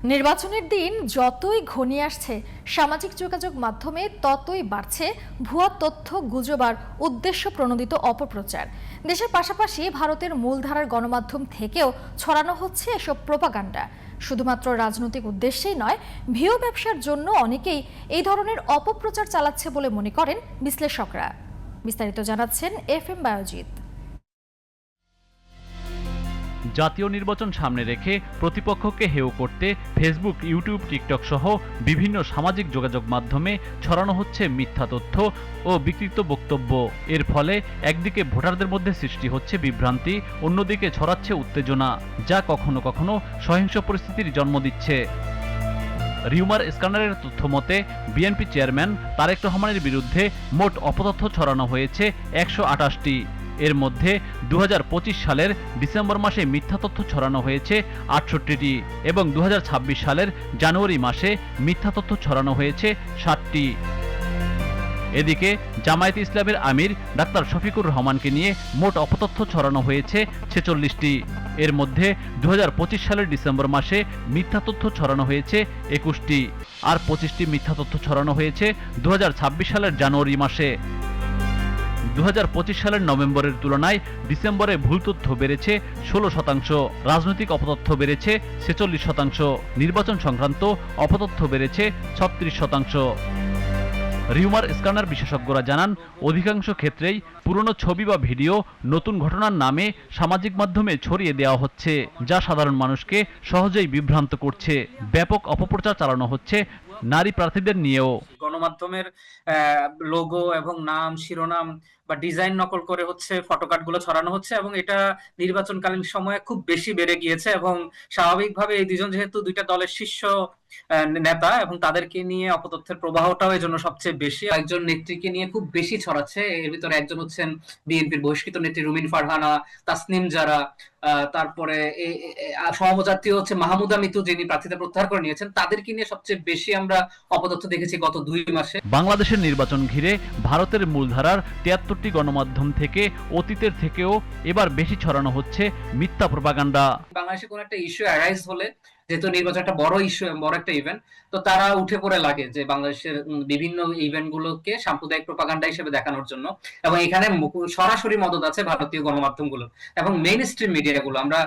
নির্বাচনের দিন যতই ঘনিয়ে আসছে, সামাজিক যোগাযোগ মাধ্যমে ততই বাড়ছে ভুয়া তথ্য, গুজব আর উদ্দেশ্য প্রণোদিত অপপ্রচার। দেশের পাশাপাশি ভারতের মূলধারার গণমাধ্যম থেকেও ছড়ানো হচ্ছে এসব প্রোপাগান্ডা। শুধুমাত্র রাজনৈতিক উদ্দেশ্যেই নয়, ভিউ ব্যবসার জন্য অনেকেই এই ধরনের অপপ্রচার চালাচ্ছে বলে মনে করেন বিশ্লেষকরা। বিস্তারিত জানাচ্ছেন FM বায়োজিৎ। জাতীয় নির্বাচন সামনে রেখে প্রতিপক্ষকে হেয় করতে ফেসবুক, ইউটিউব, টিকটক সহ বিভিন্ন সামাজিক যোগাযোগ মাধ্যমে ছড়ানো হচ্ছে মিথ্যা তথ্য ও বিকৃত বক্তব্য। এর ফলে একদিকে ভোটারদের মধ্যে সৃষ্টি হচ্ছে বিভ্রান্তি, অন্যদিকে ছড়াচ্ছে উত্তেজনা, যা কখনো কখনো সহিংস পরিস্থিতির জন্ম দিচ্ছে। রিউমার স্ক্যানারের তথ্য মতে বিএনপি চেয়ারম্যান তারেক রহমানের বিরুদ্ধে মোট অপতথ্য ছড়ানো হয়েছে 128টি। এর মধ্যে 2025 সালের ডিসেম্বর মাসে মিথ্যা তথ্য ছড়ানো হয়েছে 68টি এবং 2026 সালের জানুয়ারি মাসে মিথ্যা তথ্য ছড়ানো হয়েছে 60টি। এদিকে জামায়াতে ইসলামের আমির ডাক্তার শফিকুর রহমানকে নিয়ে মোট অপতথ্য ছড়ানো হয়েছে 46টি। এর মধ্যে 2025 সালের ডিসেম্বর মাসে মিথ্যা তথ্য ছড়ানো হয়েছে 21টি আর 25টি মিথ্যা তথ্য ছড়ানো হয়েছে 2026 সালের জানুয়ারি মাসে। 2025 সালের নভেম্বরের তুলনায় ডিসেম্বরে ভুল তথ্য বেড়েছে 16%, রাজনৈতিক অপতথ্য বেড়েছে 46%, নির্বাচন সংক্রান্ত অপতথ্য বেড়েছে 36%। রিউমার স্ক্যানার বিশেষজ্ঞরা জানান, অধিকাংশ ক্ষেত্রেই পুরনো ছবি বা ভিডিও নতুন ঘটনার নামে সামাজিক মাধ্যমে ছড়িয়ে দেওয়া হচ্ছে, যা সাধারণ মানুষকে সহজেই বিভ্রান্ত করছে। ব্যাপক অপপ্রচার চালানো হচ্ছে নারী প্রার্থীদের নিয়েও। গণমাধ্যমের লোগো এবং নাম, শিরোনাম বা ডিজাইন নকল করে ফটোকার্ড গুলো ছড়ানো হচ্ছে এবং এটা নির্বাচনকালীন সময়ে খুব বেশি বেড়ে গিয়েছে এবং স্বাভাবিকভাবে এই দুজন যেহেতু দুইটা দলের শীর্ষ নেতা এবং তাদেরকে নিয়ে অপতথ্যের প্রবাহটাও এই জন্য সবচেয়ে বেশি। একজন নেত্রীকে নিয়ে খুব বেশি ছড়াচ্ছে। এর ভিতরে একজন হচ্ছেন বিএনপির বহিষ্কৃত নেত্রী রুমিন ফারহানা, তাসনিম জারা, তারপরে সমজাতীয় মাহমুদা মিতু, যিনি প্রার্থিতা প্রত্যাহার করে নিয়েছেন, তাদেরকে নিয়ে সবচেয়ে বেশি আমরা অপতথ্য দেখেছি গত 2 মাসে। বাংলাদেশের নির্বাচন ঘিরে ভারতের মূলধারার 73টি গণমাধ্যম থেকে অতীতের থেকেও এবার বেশি ছড়ানো হচ্ছে মিথ্যা প্রোপাগান্ডা। বাংলাদেশে কোন একটা ইস্যু অ্যারাইজ হলে, যেহেতু নির্বাচন একটা বড় ইস্যু, বড় একটা ইভেন্ট, তো তারা উঠে পড়ে লাগে যে বাংলাদেশের বিভিন্ন ইভেন্ট গুলোকে সাম্প্রদায়িক প্রোপাগান্ডা হিসেবে দেখানোর জন্য। এবং এখানে সরাসরি মদত আছে ভারতীয় গণমাধ্যমগুলো এবং মেইন স্ট্রিম মিডিয়াগুলো। আমরা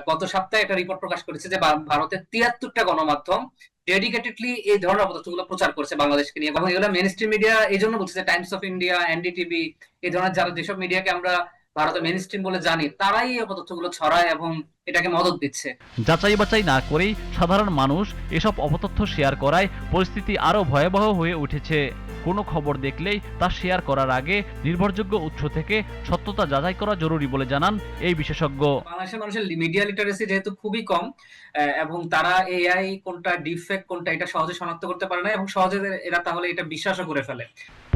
গত সপ্তাহে একটা রিপোর্ট প্রকাশ করেছি যে ভারতের 73টা গণমাধ্যম ডেডিকেটেডলি এই ধরনের অপতথ্যগুলো প্রচার করছে বাংলাদেশকে নিয়ে। এবং এগুলো মেইন স্ট্রিম মিডিয়া এই জন্য বলছে যে টাইমস অফ ইন্ডিয়া, এনডিটিভি, এই ধরনের যেসব মিডিয়াকে আমরা ভারতের মেইন স্ট্রিম বলে জানি, তারাই এই অপতথ্যগুলো ছড়ায় এবং এটাকে মদত দিচ্ছে। যাচাই বাছাই না করেই সাধারণ মানুষ এসব অপতথ্য শেয়ার করায় পরিস্থিতি আরো ভয়াবহ হয়ে উঠেছে। কোনো খবর দেখলেই তা শেয়ার করার আগে নির্ভরযোগ্য উৎস থেকে সত্যতা যাচাই করা জরুরি বলে জানান এই বিশেষজ্ঞ। বাংলাদেশের মানুষের মিডিয়া লিটারেসি যেহেতু খুবই কম এবং তারা এআই কোনটা, ডিফেক্ট কোনটা, এটা সহজে শনাক্ত করতে পারে না এবং সহজে এরা তাহলে এটা বিশ্বাসও করে ফেলে।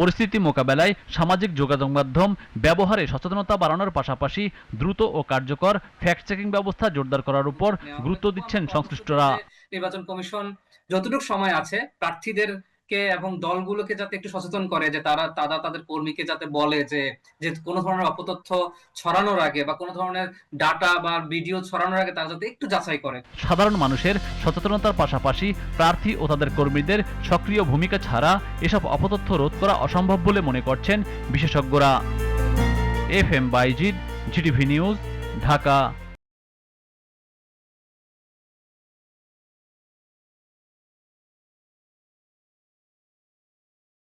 পরিস্থিতি মোকাবেলায় সামাজিক যোগাযোগ মাধ্যম ব্যবহারে সচেতনতা বাড়ানোর পাশাপাশি দ্রুত ও কার্যকর ফ্যাক্ট চেকিং ব্যবস্থা জোরদার করার উপর গুরুত্ব দিচ্ছেন সংশ্লিষ্টরা। নির্বাচন কমিশন যতটুকু সময় আছে প্রার্থীদের এবং দলগুলোকে যাতে একটু সচেতন করে, যে তারা তাদের কর্মীকে যাতে বলে যে কোনো ধরনের অপতথ্য ছড়ানোর আগে বা কোনো ধরনের ডাটা বা ভিডিও ছড়ানোর আগে তারা যাতে একটু যাচাই করে। সাধারণ মানুষের সচেতনতার পাশাপাশি প্রার্থী ও তাদের কর্মীদের সক্রিয় ভূমিকা ছাড়া এসব অপতথ্য রোধ করা অসম্ভব বলে মনে করছেন বিশেষজ্ঞরা। FM Bayojit, GTV news, Dhaka.